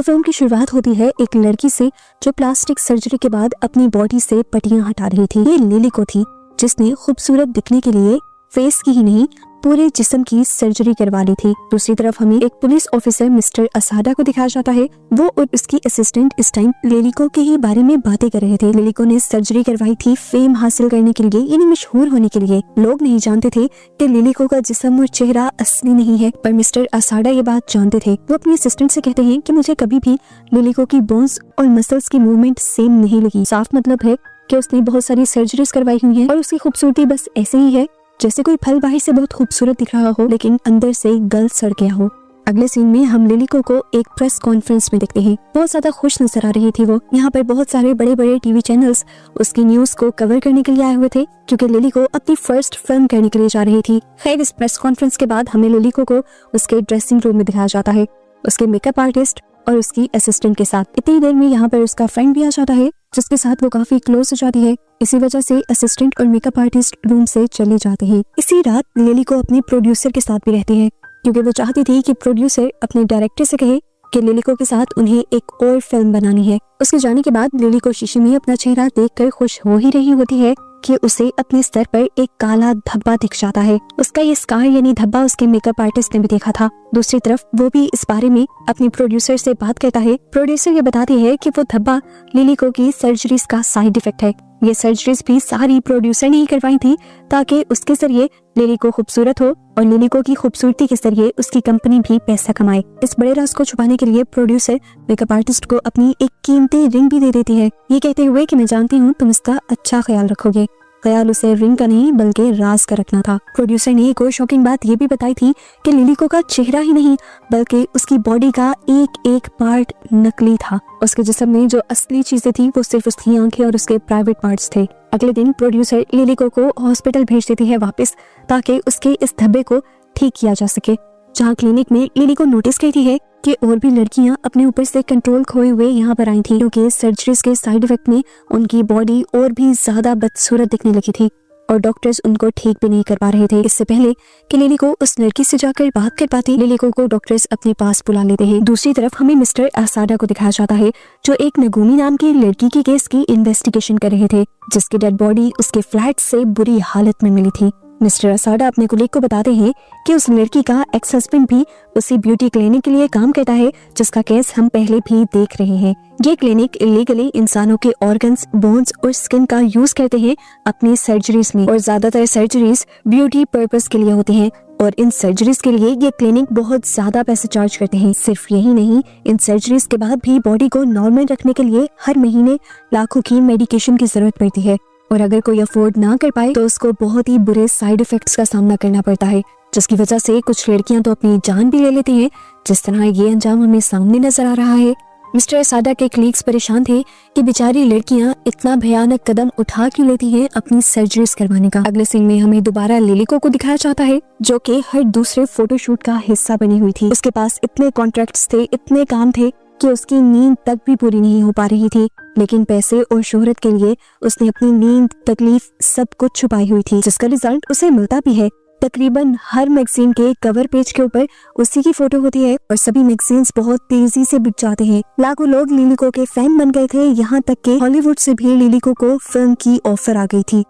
तो फिल्म की शुरुआत होती है एक लड़की से जो प्लास्टिक सर्जरी के बाद अपनी बॉडी से पट्टियां हटा रही थी। ये लिलिको थी जिसने खूबसूरत दिखने के लिए फेस की ही नहीं पूरे जिस्म की सर्जरी करवा ली थी। दूसरी तरफ हमें एक पुलिस ऑफिसर मिस्टर असाडा को दिखाया जाता है। वो और उसकी असिस्टेंट इस टाइम लिलिको के ही बारे में बातें कर रहे थे। लिलिको ने सर्जरी करवाई थी फेम हासिल करने के लिए, यानी मशहूर होने के लिए। लोग नहीं जानते थे कि लिलिको का जिस्म और चेहरा असली नहीं है, पर मिस्टर असाडा ये बात जानते थे। वो अपनी असिस्टेंट से कहते हैं कि मुझे कभी भी लिलिको की बोन्स और मसल्स की मूवमेंट सेम नहीं लगी। साफ मतलब है कि उसने बहुत सारी सर्जरीज करवाई हुई हैं और उसकी खूबसूरती बस ऐसे ही है जैसे कोई फल बाहर से बहुत खूबसूरत दिख रहा हो लेकिन अंदर से गल सड़ गया हो। अगले सीन में हम लिलिको को एक प्रेस कॉन्फ्रेंस में देखते हैं। बहुत ज्यादा खुश नजर आ रही थी वो। यहाँ पर बहुत सारे बड़े बड़े टीवी चैनल्स उसकी न्यूज को कवर करने के लिए आए हुए थे क्योंकि लिलिको अपनी फर्स्ट फिल्म करने के लिए जा रही थी। खैर, इस प्रेस कॉन्फ्रेंस के बाद हमें लिलिको को उसके ड्रेसिंग रूम में दिखाया जाता है, उसके मेकअप आर्टिस्ट और उसकी असिस्टेंट के साथ। इतनी देर में यहाँ पर उसका फ्रेंड भी आ जाता है जिसके साथ वो काफी क्लोज हो जाती है। इसी वजह से असिस्टेंट और मेकअप आर्टिस्ट रूम से चले जाते हैं। इसी रात लिलिको अपने प्रोड्यूसर के साथ भी रहती है क्योंकि वो चाहती थी कि प्रोड्यूसर अपने डायरेक्टर से कहे कि लिलिको के साथ उन्हें एक और फिल्म बनानी है। उसके जाने के बाद लिलिको शीशे में अपना चेहरा देखकर खुश हो ही रही होती है कि उसे अपने सर पर एक काला धब्बा दिख जाता है। उसका ये स्कार यानी धब्बा उसके मेकअप आर्टिस्ट ने भी देखा था। दूसरी तरफ वो भी इस बारे में अपनी प्रोड्यूसर से बात करता है। प्रोड्यूसर ये बताती है कि वो धब्बा लिलिको की सर्जरीज का साइड इफेक्ट है। ये सर्जरीज भी सारी प्रोड्यूसर ने ही करवाई थी ताकि उसके जरिए लिलिको खूबसूरत हो और लिलिको की खूबसूरती के जरिए उसकी कंपनी भी पैसा कमाए। इस बड़े राज को छुपाने के लिए प्रोड्यूसर मेकअप आर्टिस्ट को अपनी एक कीमती रिंग भी दे देती है, ये कहते हुए कि मैं जानती हूँ तुम इसका अच्छा ख्याल रखोगे। ख्याल उसे रिंग का नहीं बल्कि राज का रखना था। प्रोड्यूसर ने एक और शॉकिंग बात ये भी बताई थी कि लिलिको का चेहरा ही नहीं बल्कि उसकी बॉडी का एक एक पार्ट नकली था। उसके जिस्म में जो असली चीजें थी वो सिर्फ उसकी आंखें और उसके प्राइवेट पार्ट्स थे। अगले दिन प्रोड्यूसर लिलिको को हॉस्पिटल भेज देती है वापस ताकि उसके इस धब्बे को ठीक किया जा सके। जहाँ क्लिनिक में लिलिको नोटिस करती है कि और भी लड़कियां अपने ऊपर से कंट्रोल खोए हुए यहाँ पर आई थी क्योंकि सर्जरीज के साइड इफेक्ट में उनकी बॉडी और भी ज्यादा बदसूरत दिखने लगी थी और डॉक्टर्स उनको ठीक भी नहीं कर पा रहे थे। इससे पहले कि लिलिको उस लड़की से जाकर बात कर पाती, लिलिको को डॉक्टर्स अपने पास बुला लेते हैं। दूसरी तरफ हमें मिस्टर असाडा को दिखाया जाता है जो एक नगुमी नाम की लड़की के केस की इन्वेस्टिगेशन कर रहे थे जिसकी डेड बॉडी उसके फ्लैट से बुरी हालत में मिली थी। मिस्टर असाडा अपने कुलीग को बताते हैं कि उस लड़की का एक्स हस्बैंड भी उसी ब्यूटी क्लिनिक के लिए काम करता है जिसका केस हम पहले भी देख रहे हैं। ये क्लिनिक इलीगली इंसानों के ऑर्गन्स, बोन्स और स्किन का यूज करते हैं अपनी सर्जरीज में और ज्यादातर सर्जरीज ब्यूटी पर्पस के लिए होती हैं और इन सर्जरीज के लिए ये क्लिनिक बहुत ज्यादा पैसे चार्ज करते हैं। सिर्फ यही नहीं, इन सर्जरीज के बाद भी बॉडी को नॉर्मल रखने के लिए हर महीने लाखों की मेडिकेशन की जरूरत पड़ती है और अगर कोई अफोर्ड ना कर पाए तो उसको बहुत ही बुरे साइड इफेक्ट्स का सामना करना पड़ता है जिसकी वजह से कुछ लड़कियां तो अपनी जान भी ले लेती हैं। जिस तरह ये अंजाम हमें सामने नजर आ रहा है। मिस्टर असाडा के कलीग्स परेशान थे कि बेचारी लड़कियां इतना भयानक कदम उठा क्यों लेती हैं अपनी सर्जरीज करवाने का। अगले सीन में हमें दोबारा लिलिको को दिखाया जाता है जो कि हर दूसरे फोटोशूट का हिस्सा बनी हुई थी। उसके पास इतने कॉन्ट्रैक्ट्स थे, इतने काम थे कि उसकी नींद तक भी पूरी नहीं हो पा रही थी, लेकिन पैसे और शोहरत के लिए उसने अपनी नींद, तकलीफ सब कुछ छुपाई हुई थी जिसका रिजल्ट उसे मिलता भी है। तकरीबन हर मैगजीन के कवर पेज के ऊपर उसी की फोटो होती है और सभी मैगजीन्स बहुत तेजी से बिक जाते हैं। लाखों लोग लिलिको के फैन बन गए थे, यहाँ तक कि हॉलीवुड से भी लिलिको को फिल्म की ऑफर आ गई थी।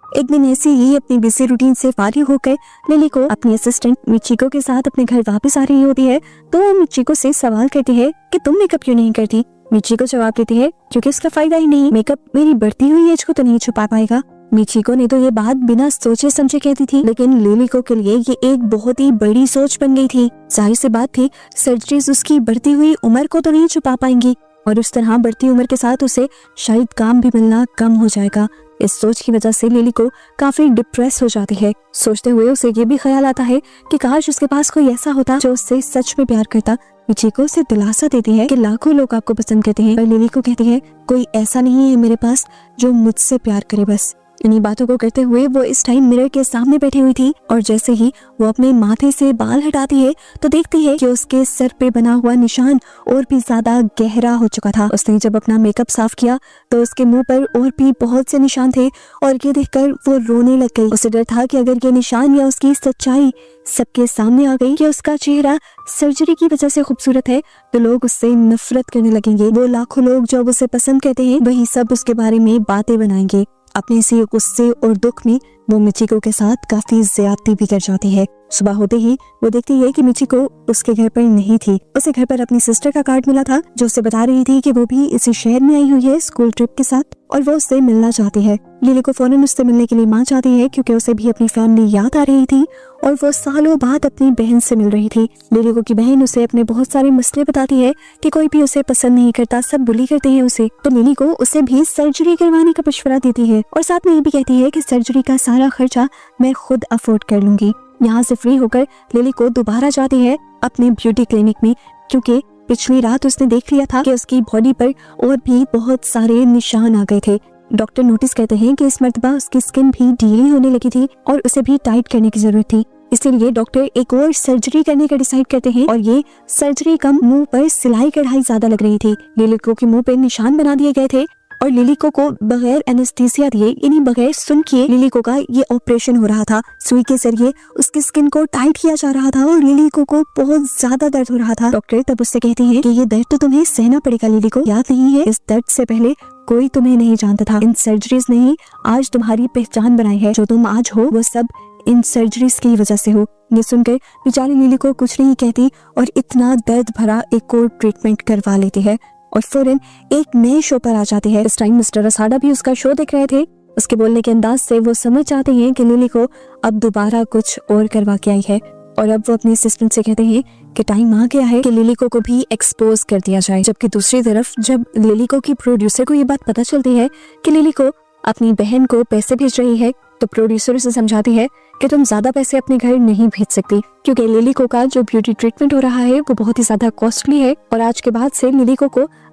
एक दिन ऐसे ही अपनी बिजी रूटीन से फारिग होकर लिलिको अपनी असिस्टेंट मिचिको के साथ अपने घर वापस आ रही होती है तो वो मिचिको से सवाल करती है कि तुम मेकअप क्यों नहीं करती। मिचिको जवाब देती है क्योंकि उसका फायदा ही नहीं, मेकअप मेरी बढ़ती हुई एज को तो नहीं छुपा पाएगा। मिचिको ने तो ये बात बिना सोचे समझे कहती थी, लेकिन लिलिको के लिए ये एक बहुत ही बड़ी सोच बन गई थी। जाहिर सी बात थी सर्जरीज उसकी बढ़ती हुई उम्र को तो नहीं छुपा पाएंगी और उस तरह बढ़ती उम्र के साथ उसे शायद काम भी मिलना कम हो जाएगा। इस सोच की वजह से लिलिको काफी डिप्रेस हो जाती है। सोचते हुए उसे ये भी ख्याल आता है कि काश उसके पास कोई ऐसा होता जो उससे सच में प्यार करता। मिचिको उसे दिलासा देती है कि लाखों लोग आपको पसंद करते हैं, पर लिलिको कहती है कोई ऐसा नहीं है मेरे पास जो मुझसे प्यार करे बस। इन्हीं बातों को करते हुए वो इस टाइम मिरर के सामने बैठी हुई थी और जैसे ही वो अपने माथे से बाल हटाती है तो देखती है कि उसके सर पे बना हुआ निशान और भी ज्यादा गहरा हो चुका था। उसने जब अपना मेकअप साफ किया तो उसके मुंह पर और भी बहुत से निशान थे और ये देखकर वो रोने लग गई। उसे डर था कि अगर ये निशान या उसकी सच्चाई सबके सामने आ गई कि उसका चेहरा सर्जरी की वजह से खूबसूरत है तो लोग उससे नफरत करने लगेंगे। वो लाखों लोग जो उसे पसंद करते हैं वही सब उसके बारे में बातें बनाएंगे। अपने इसी गुस्से और दुख में वो मिचिको के साथ काफी ज्यादती भी कर जाती है। सुबह होते ही वो देखती है कि मिचिको उसके घर पर नहीं थी। उसे घर पर अपनी सिस्टर का कार्ड मिला था जो उसे बता रही थी कि वो भी इसी शहर में आई हुई है स्कूल ट्रिप के साथ और वो उससे मिलना चाहती है। लिली को फौरन उससे मिलने के लिए मां चाहती है क्योंकि उसे भी अपनी फैमिली याद आ रही थी और वो सालों बाद अपनी बहन से मिल रही थी। लिली को की बहन उसे अपने बहुत सारे मसले बताती है कि कोई भी उसे पसंद नहीं करता, सब बुली करते हैं उसे। तो लिली को उसे भी सर्जरी करवाने का मशवरा देती है और साथ में ये भी कहती है कि सर्जरी का सारा खर्चा मैं खुद अफोर्ड कर लूंगी। यहाँ से फ्री होकर लिली को दोबारा जाती है अपने ब्यूटी क्लिनिक में क्योंकि पिछली रात उसने देख लिया था कि उसकी बॉडी पर और भी बहुत सारे निशान आ गए थे। डॉक्टर नोटिस करते हैं कि इस मर्तबा उसकी स्किन भी ढीली होने लगी थी और उसे भी टाइट करने की जरूरत थी। इसलिए डॉक्टर एक और सर्जरी करने का डिसाइड करते हैं और ये सर्जरी कम मुंह पर सिलाई कढ़ाई ज्यादा लग रही थी। लिली को के मुंह पे निशान बना दिए गए थे और लिली को बगैर एनेस्थीसिया दिए यानी बगैर सुन किए लिली को का ये ऑपरेशन हो रहा था। सुई के जरिए उसकी स्किन को टाइट किया जा रहा था और लिली को बहुत ज्यादा दर्द हो रहा था। डॉक्टर तब उससे कहती है कि ये दर्द तो तुम्हें सहना पड़ेगा लिली को, याद नहीं है इस दर्द से पहले कोई तुम्हें नहीं जानता था। इन सर्जरीज ने ही आज तुम्हारी पहचान बनाई है, जो तुम आज हो वो सब इन सर्जरीज की वजह से हो। ये सुनकर बेचारी लिली को कुछ नहीं कहती और इतना दर्द भरा एक और ट्रीटमेंट करवा लेती है और फौरन एक नए शो पर आ जाती है। इस टाइम मिस्टर असाडा भी उसका शो देख रहे थे। उसके बोलने के अंदाज से वो समझ जाते हैं कि लिली को अब दोबारा कुछ और करवा के आई है और अब वो अपने असिस्टेंट से कहते हैं कि टाइम आ गया है कि लिली को भी एक्सपोज कर दिया जाए। जबकि दूसरी तरफ जब लिली को की प्रोड्यूसर को ये बात पता चलती है कि लिली को अपनी बहन को पैसे भेज रही है तो प्रोड्यूसर उसे समझाती है कि तुम ज्यादा पैसे अपने घर नहीं भेज सकती क्योंकि लिली को का जो ब्यूटी ट्रीटमेंट हो रहा है वो बहुत ही ज्यादा कॉस्टली है और आज के बाद से लिली को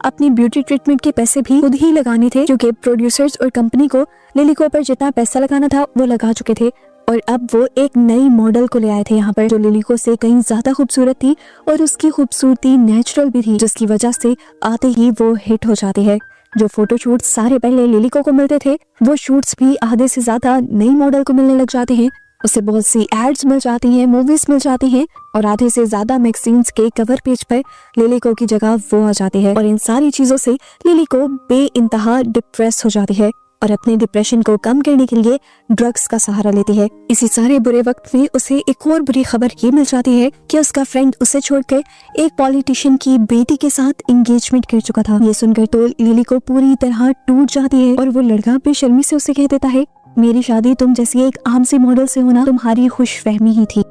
अपनी ब्यूटी ट्रीटमेंट के पैसे भी खुद ही लगाने थे क्योंकि प्रोड्यूसर्स और कंपनी को लिली को पर जितना पैसा लगाना था वो लगा चुके थे और अब वो एक नई मॉडल को ले आए थे यहाँ पर जो लिली को से कहीं ज्यादा खूबसूरत थी और उसकी खूबसूरती नेचुरल भी थी, जिसकी वजह से आते ही वो हिट हो जाती है। जो फोटो शूट सारे पहले लिली को मिलते थे वो शूट्स भी आधे से ज्यादा नई मॉडल को मिलने लग जाते हैं। उसे बहुत सी एड्स मिल जाती हैं, मूवीज मिल जाती हैं और आधे से ज्यादा मैगजीन्स के कवर पेज पर लिली को की जगह वो आ जाती है और इन सारी चीजों से लिली को बेइंतहा डिप्रेस हो जाती है और अपने डिप्रेशन को कम करने के लिए ड्रग्स का सहारा लेती है। इसी सारे बुरे वक्त में उसे एक और बुरी खबर ये मिल जाती है कि उसका फ्रेंड उसे छोड़कर एक पॉलिटिशियन की बेटी के साथ एंगेजमेंट कर चुका था। ये सुनकर तो लिली को पूरी तरह टूट जाती है और वो लड़का बेशर्मी से उसे कह देता है, मेरी शादी तुम जैसी एक आम सी मॉडल से होना तुम्हारी खुशफहमी ही थी।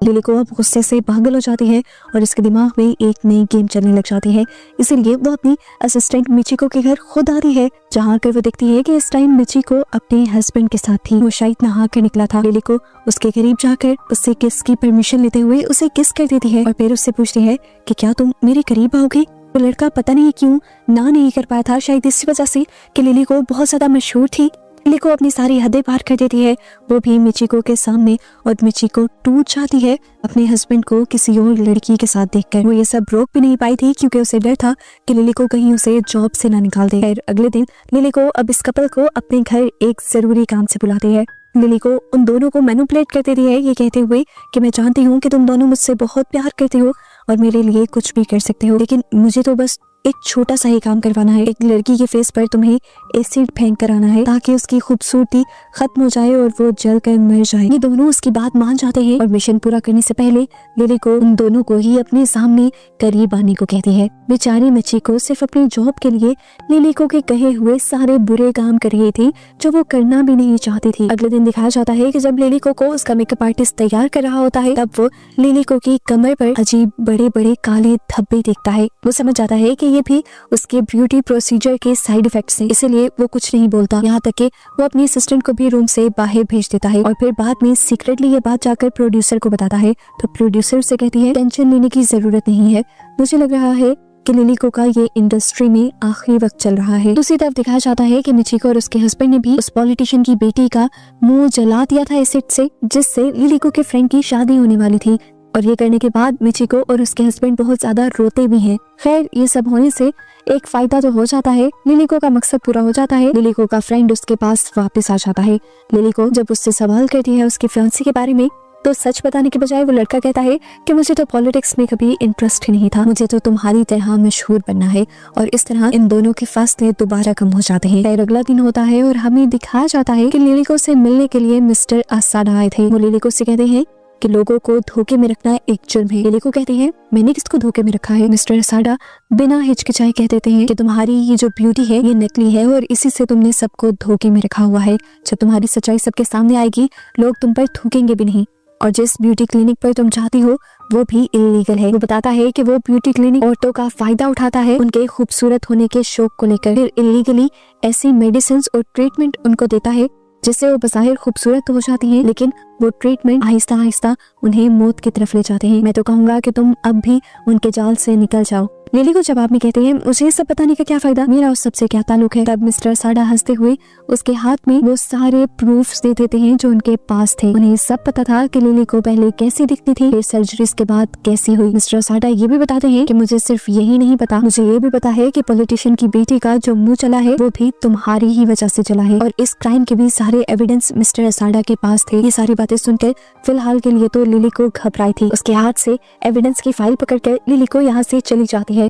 लिली को अब गुस्से से पागल हो जाती है और इसके दिमाग में एक नई गेम चलने लग जाती है। इसीलिए वो अपनी असिस्टेंट मिचिको के घर खुद आती है जहाँ कर वो देखती है कि इस टाइम मिचिको अपने हस्बैंड के साथ थी। वो शायद नहा कर निकला था। लिली को उसके करीब जाकर उससे किस की परमिशन लेते हुए उसे किस कर देती है और फिर उससे पूछती है कि क्या तुम मेरे करीब आओगी। वो लड़का पता नहीं क्यों ना नहीं कर पाया था, शायद इसी वजह से कि लिली को बहुत ज्यादा मशहूर थी। लिली को अपनी सारी हदें पार कर देती है वो भी मिचिको के सामने और मिचिको टूट जाती है अपने हस्बैंड को किसी और लड़की के साथ देखकर। वो ये सब रोक भी नहीं पाई थी क्योंकि उसे डर था कि लिली को कहीं उसे जॉब से ना निकाल दे। फिर अगले दिन लिली को अब इस कपल को अपने घर एक जरूरी काम से बुलाती है। लिली को उन दोनों को मैनिपुलेट कर देती है ये कहते हुए कि मैं जानती हूँ कि तुम दोनों मुझसे बहुत प्यार करते हो और मेरे लिए कुछ भी कर सकते हो, लेकिन मुझे तो बस एक छोटा सा ही काम करवाना है। एक लड़की के फेस पर तुम्हें एसिड फेंक कर आना है ताकि उसकी खूबसूरती खत्म हो जाए और वो जल कर मर जाए। ये दोनों उसकी बात मान जाते हैं और मिशन पूरा करने से पहले लिली को उन दोनों को ही अपने सामने करीब आने को कहती है। बेचारी मिचिको सिर्फ अपनी जॉब के लिए लिली को के कहे हुए सारे बुरे काम कर रही थी जो वो करना भी नहीं चाहती थी। अगले दिन दिखाया जाता है कि जब लिली को उसका मेकअप आर्टिस्ट तैयार कर रहा होता है तब वो लिली को की कमर पर अजीब बड़े बड़े काले धब्बे देखता है। वो समझ जाता है कि ये भी उसके ब्यूटी प्रोसीजर के साइड इफेक्ट्स हैं, इसलिए वो कुछ नहीं बोलता। यहाँ तक कि वो अपनी असिस्टेंट को भी रूम से बाहर भेज देता है और फिर बाद में सीक्रेटली ये बात जाकर प्रोड्यूसर को बताता है। तो प्रोड्यूसर से कहती है टेंशन लेने की जरूरत नहीं है, मुझे लग रहा है कि लिलिको का ये इंडस्ट्री में आखिरी वक्त चल रहा है। दूसरी तरफ दिखाया जाता है कि मिचिको और उसके हस्बैंड ने भी उस पॉलिटिशियन की बेटी का मुंह जला दिया था एसिड से, जिससे लिलिको के फ्रेंड की शादी होने वाली थी। और ये करने के बाद मिचिको और उसके हस्बैंड बहुत ज्यादा रोते भी हैं। खैर, ये सब होने से एक फायदा तो हो जाता है, लिलिको का मकसद पूरा हो जाता है। लिलिको का फ्रेंड उसके पास वापस आ जाता है। लिलिको जब उससे सवाल करती है उसके फियांसे के बारे में, तो सच बताने के बजाय वो लड़का कहता है कि मुझे तो पॉलिटिक्स में कभी इंटरेस्ट ही नहीं था, मुझे तो तुम्हारी तरह मशहूर बनना है। और इस तरह इन दोनों के फासले दोबारा कम हो जाते हैं। फिर अगला दिन होता है और हमें दिखाया जाता है कि लिलिको से मिलने के लिए मिस्टर असाडा आए थे। वो लिलिको से कहते हैं कि लोगों को धोखे में रखना एक जुर्म है। लिलिको कहते हैं, मैंने किसको धोखे में रखा है? मिस्टर असाडा बिना हिचकिचाए कह देते हैं कि तुम्हारी ये जो ब्यूटी है ये नकली है और इसी से तुमने सबको धोखे में रखा हुआ है। जब तुम्हारी सच्चाई सबके सामने आएगी, लोग तुम पर थूकेंगे भी नहीं। और जिस ब्यूटी क्लिनिक पर तुम जाती हो वो भी इलीगल है। वो बताता है कि वो ब्यूटी क्लिनिक औरतों का फायदा उठाता है उनके खूबसूरत होने के शौक को लेकर, फिर इलीगली ऐसी मेडिसिन और ट्रीटमेंट उनको देता है जिससे वो बज़ाहिर खूबसूरत तो हो जाती हैं, लेकिन वो ट्रीटमेंट आहिस्ता आहिस्ता उन्हें मौत की तरफ ले जाते हैं। मैं तो कहूँगा कि तुम अब भी उनके जाल से निकल जाओ। लिलिको जवाब में कहते हैं, मुझे सब बताने का क्या फायदा, मेरा उस सबसे क्या ताल्लुक है। तब मिस्टर असाडा हंसते हुए उसके हाथ में वो सारे प्रूफ्स दे देते हैं जो उनके पास थे। उन्हें सब पता था कि लिलिको पहले कैसी दिखती थी, फिर सर्जरीज के बाद कैसी हुई। मिस्टर असाडा ये भी बताते हैं कि मुझे सिर्फ यही नहीं पता, मुझे ये भी पता है कि पॉलिटिशियन की बेटी का जो मुंह चला है वो भी तुम्हारी ही वजह से चला है, और इस क्राइम के भी सारे एविडेंस मिस्टर असाडा के पास थे। ये सारी बातें सुनकर फिलहाल के लिए तो लिलिको घबराई थी। उसके हाथ से एविडेंस की फाइल पकड़कर लिलिको यहाँ से चली जाती है।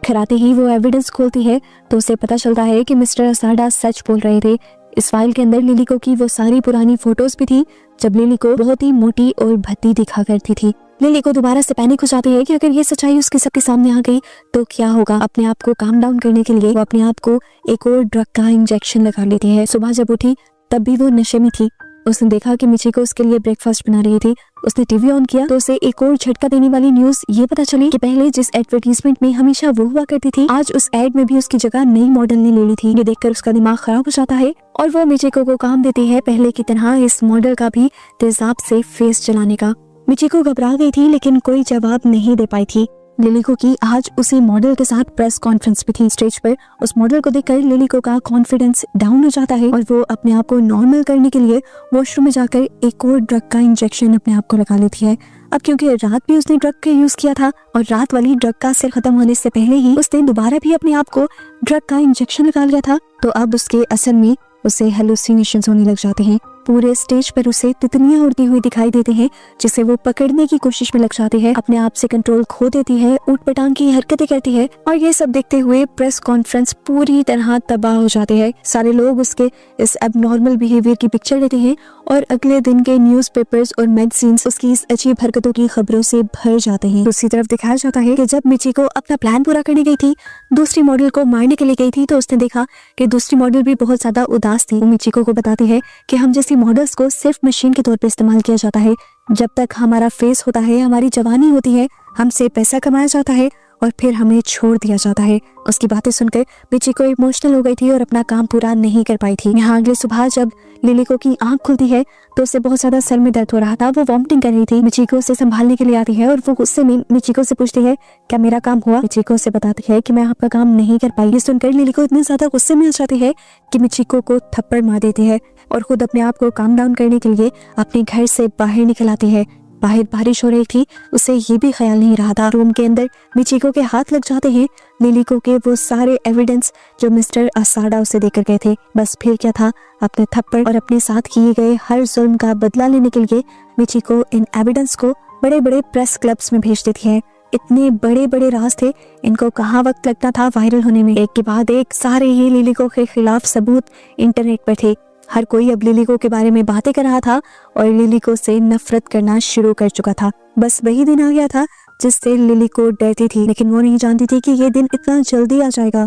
घर आते ही वो एविडेंस खोलती है तो उसे पता चलता है कि मिस्टर असाडा सच बोल रहे थे। इस फाइल के अंदर लिलिको की वो सारी पुरानी फोटोज भी थी जब लिलिको बहुत ही मोटी और भद्दी दिखा करती थी। लिलिको दोबारा से पैनिक हो जाती है कि अगर ये सच्चाई उसके सबके सामने आ गई तो क्या होगा। अपने आप को काम डाउन करने के लिए वो अपने आप को एक और ड्रग का इंजेक्शन लगा लेती है। सुबह जब उठी तब भी वो नशे में थी। उसने देखा कि मिचिको उसके लिए ब्रेकफास्ट बना रही थी। उसने टीवी ऑन किया तो उसे एक और झटका देने वाली न्यूज ये पता चली कि पहले जिस एडवर्टीजमेंट में हमेशा वो हुआ करती थी, आज उस एड में भी उसकी जगह नई मॉडल ने ले ली थी। ये देखकर उसका दिमाग खराब हो जाता है और वो मिचिको को काम देती है पहले की तरह इस मॉडल का भी तेजाब से फेस चलाने का। मिचिको घबरा गई थी लेकिन कोई जवाब नहीं दे पाई थी। लिलिको की आज उसी मॉडल के साथ प्रेस कॉन्फ्रेंस भी थी। स्टेज पर उस मॉडल को देखकर लिलिको का कॉन्फिडेंस डाउन हो जाता है और वो अपने आप को नॉर्मल करने के लिए वॉशरूम में जाकर एक और ड्रग का इंजेक्शन अपने आप को लगा लेती है। अब क्योंकि रात भी उसने ड्रग का यूज किया था और रात वाली ड्रग का असर खत्म होने से पहले ही उसने दोबारा भी अपने आप को ड्रग का इंजेक्शन लगा लिया था, तो अब उसके असर में उसे हेलुसिनेशंस होने लग जाते हैं। पूरे स्टेज पर उसे तितलियां उड़ती हुई दिखाई देती हैं जिसे वो पकड़ने की कोशिश में लग जाती है, अपने आप से कंट्रोल खो देती है, ऊट-पटांग की हरकतें करती है। और ये सब देखते हुए प्रेस कॉन्फ्रेंस पूरी तरह तबाह हो जाते हैं। सारे लोग उसके इस एबनॉर्मल बिहेवियर की पिक्चर लेते हैं और अगले दिन के न्यूज़पेपर्स और मैगजीन्स उसकी इस अजीब हरकतों की खबरों से भर जाते हैं। दूसरी तरफ दिखाया जाता है कि जब मिचिको अपना प्लान पूरा करने गई थी, दूसरी मॉडल को मारने के लिए गई थी, तो उसने देखा कि दूसरी मॉडल भी बहुत ज्यादा उदास थी। वो मिचिको को बताती है कि हम जैसी मॉडल्स को सिर्फ मशीन के तौर पे इस्तेमाल किया जाता है। जब तक हमारा फेस होता है, हमारी जवानी होती है, हमसे पैसा कमाया जाता है और फिर हमें छोड़ दिया जाता है। उसकी बातें सुनकर मिचिको इमोशनल हो गई थी और अपना काम पूरा नहीं कर पाई थी। यहाँ अगले सुबह जब लिलिको की आंख खुलती है तो उसे बहुत ज्यादा सर में दर्द हो रहा था। वो वॉमिटिंग कर रही थी। मिचिको उसे संभालने के लिए आती है और वो गुस्से में मिचिको से पूछती है, क्या मेरा काम हुआ? मिचिको उसे बताती है कि मैं आपका काम नहीं कर पाई। ये सुनकर लिलिको इतनी ज्यादा गुस्से में आ जाती है कि मिचिको को थप्पड़ मार देती है और खुद अपने आप को काम डाउन करने के लिए अपने घर से बाहर निकल आती है। बाहर बारिश हो रही थी, उसे ये भी ख्याल नहीं रहा था। रूम के अंदर मिचिको के हाथ लग जाते हैं लिलिको के वो सारे एविडेंस जो मिस्टर असाडा उसे देकर गए थे। बस फिर क्या था, अपने थप्पड़ और अपने साथ किए गए हर जुल्म का बदला लेने के लिए मिचिको इन एविडेंस को बड़े बड़े प्रेस क्लब्स में भेज देती है। इतने बड़े बड़े राज थे, इनको कहाँ वक्त लगता था वायरल होने में। एक के बाद एक सारे ही लिलिको के खिलाफ सबूत इंटरनेट पर थे। हर कोई अब लिलिको के बारे में बातें कर रहा था और लिलिको से नफरत करना शुरू कर चुका था। बस वही दिन आ गया था जिससे लिलिको डरती थी, लेकिन वो नहीं जानती थी कि ये दिन इतना जल्दी आ जाएगा।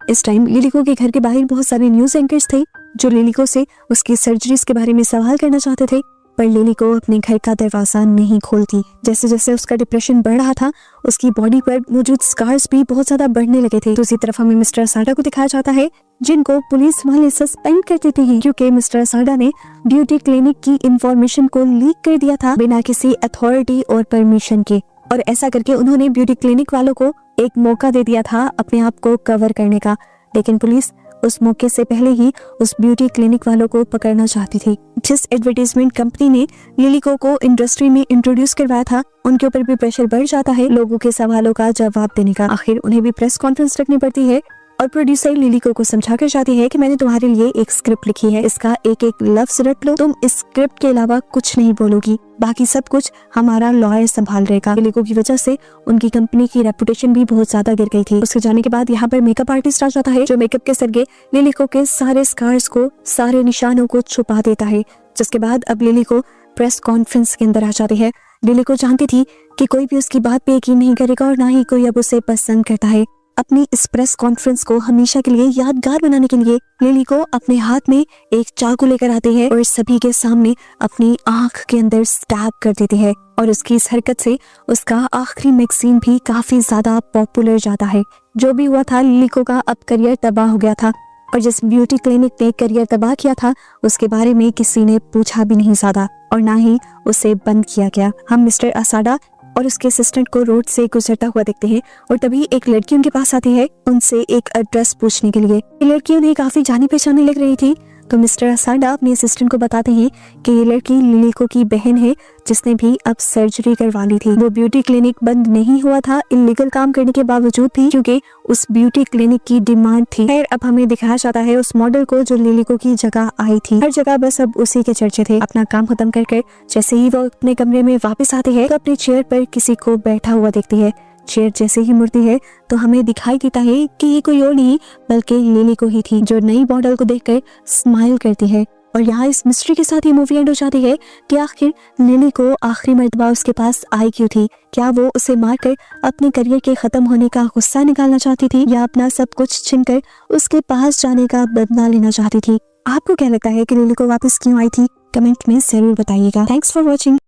इस टाइम लिलिको के घर के बाहर बहुत सारे न्यूज एंकर्स थे जो लिलिको से उसकी सर्जरीज के बारे में सवाल करना चाहते थे, पर लिलिको अपने घर का दरवाजा नहीं खोलती। जैसे जैसे उसका डिप्रेशन बढ़ रहा था, उसकी बॉडी पर मौजूद स्कार्स भी बहुत ज्यादा बढ़ने लगे थे। दूसरी तरफ हमें मिस्टर असाडा को दिखाया जाता है जिनको पुलिस वाले सस्पेंड कर देते हैं क्योंकि मिस्टर असाडा ने ब्यूटी क्लिनिक की इंफॉर्मेशन को लीक कर दिया था बिना किसी अथॉरिटी और परमिशन के। और ऐसा करके उन्होंने ब्यूटी क्लिनिक वालों को एक मौका दे दिया था अपने आप को कवर करने का, लेकिन पुलिस उस मौके से पहले ही उस ब्यूटी क्लिनिक वालों को पकड़ना चाहती थी। जिस एडवर्टाइजमेंट कंपनी ने लिलिको को इंडस्ट्री में इंट्रोड्यूस करवाया था, उनके ऊपर भी प्रेशर बढ़ जाता है लोगों के सवालों का जवाब देने का। आखिर उन्हें भी प्रेस कॉन्फ्रेंस रखनी पड़ती है और प्रोड्यूसर लिलिको को समझा कर जाती है कि मैंने तुम्हारे लिए एक स्क्रिप्ट लिखी है, इसका एक एक लफ्ज रट लो, तुम इस स्क्रिप्ट के अलावा कुछ नहीं बोलोगी, बाकी सब कुछ हमारा लॉयर संभाल रहेगा। लिलिको की वजह से उनकी कंपनी की रेपुटेशन भी बहुत ज्यादा गिर गई थी। उसके जाने के बाद यहाँ पर मेकअप आर्टिस्ट आ जाता है, जो मेकअप के जरिए लिलिको के सारे स्कार्स को, सारे निशानों को छुपा देता है। जिसके बाद अब लिलिको प्रेस कॉन्फ्रेंस के अंदर आ जाती है। लिलिको जानती थी कि कोई भी उसकी बात पे यकीन नहीं करेगा और ना ही कोई अब उसे पसंद करता है। अपनी इस प्रेस कॉन्फ्रेंस को हमेशा के लिए यादगार बनाने के लिए लिलिको अपने हाथ में एक चाकू लेकर आती है और सभी के सामने अपनी आंख के अंदर स्टैब कर देती है। और उसकी इस हरकत से उसका आखिरी मैगजीन भी काफी ज्यादा पॉपुलर जाता है। जो भी हुआ था, लिलिको का अब करियर तबाह हो गया था और जिस ब्यूटी क्लिनिक ने करियर तबाह किया था उसके बारे में किसी ने पूछा भी नहीं ज्यादा और ना ही उसे बंद किया गया। हम मिस्टर असाडा और उसके असिस्टेंट को रोड से गुजरता हुआ देखते हैं और तभी एक लड़की उनके पास आती है उनसे एक एड्रेस पूछने के लिए। ये लड़की उन्हें काफी जानी पहचानी लग रही थी, तो मिस्टर असाडा अपने असिस्टेंट को बताते हैं कि ये लड़की लिलिको की बहन है जिसने भी अब सर्जरी करवा ली थी। वो ब्यूटी क्लिनिक बंद नहीं हुआ था इलीगल काम करने के बावजूद भी, क्योंकि उस ब्यूटी क्लिनिक की डिमांड थी। खैर अब हमें दिखाया जाता है उस मॉडल को जो लिलिको की जगह आई थी। हर जगह बस अब उसी के चर्चे थे। अपना काम खत्म करके जैसे ही वो अपने कमरे में वापस आती है तो अपनी चेयर पर किसी को बैठा हुआ देखती है। चेयर जैसे ही मुड़ती है तो हमें दिखाई देता है कि ये कोई और नहीं बल्कि लिलिको ही थी, जो नई मॉडल को देखकर स्माइल करती है। और यहाँ इस मिस्ट्री के साथ ये मूवी एंड हो जाती है कि आखिर लिलिको आखिरी मर्तबा उसके पास आई क्यों थी। क्या वो उसे मारकर अपने करियर के खत्म होने का गुस्सा निकालना चाहती थी या अपना सब कुछ छीनकर उसके पास जाने का बदला लेना चाहती थी। आपको क्या लगता है कि लिलिको वापस क्यों आई थी? कमेंट में जरूर बताइएगा। Thanks for watching.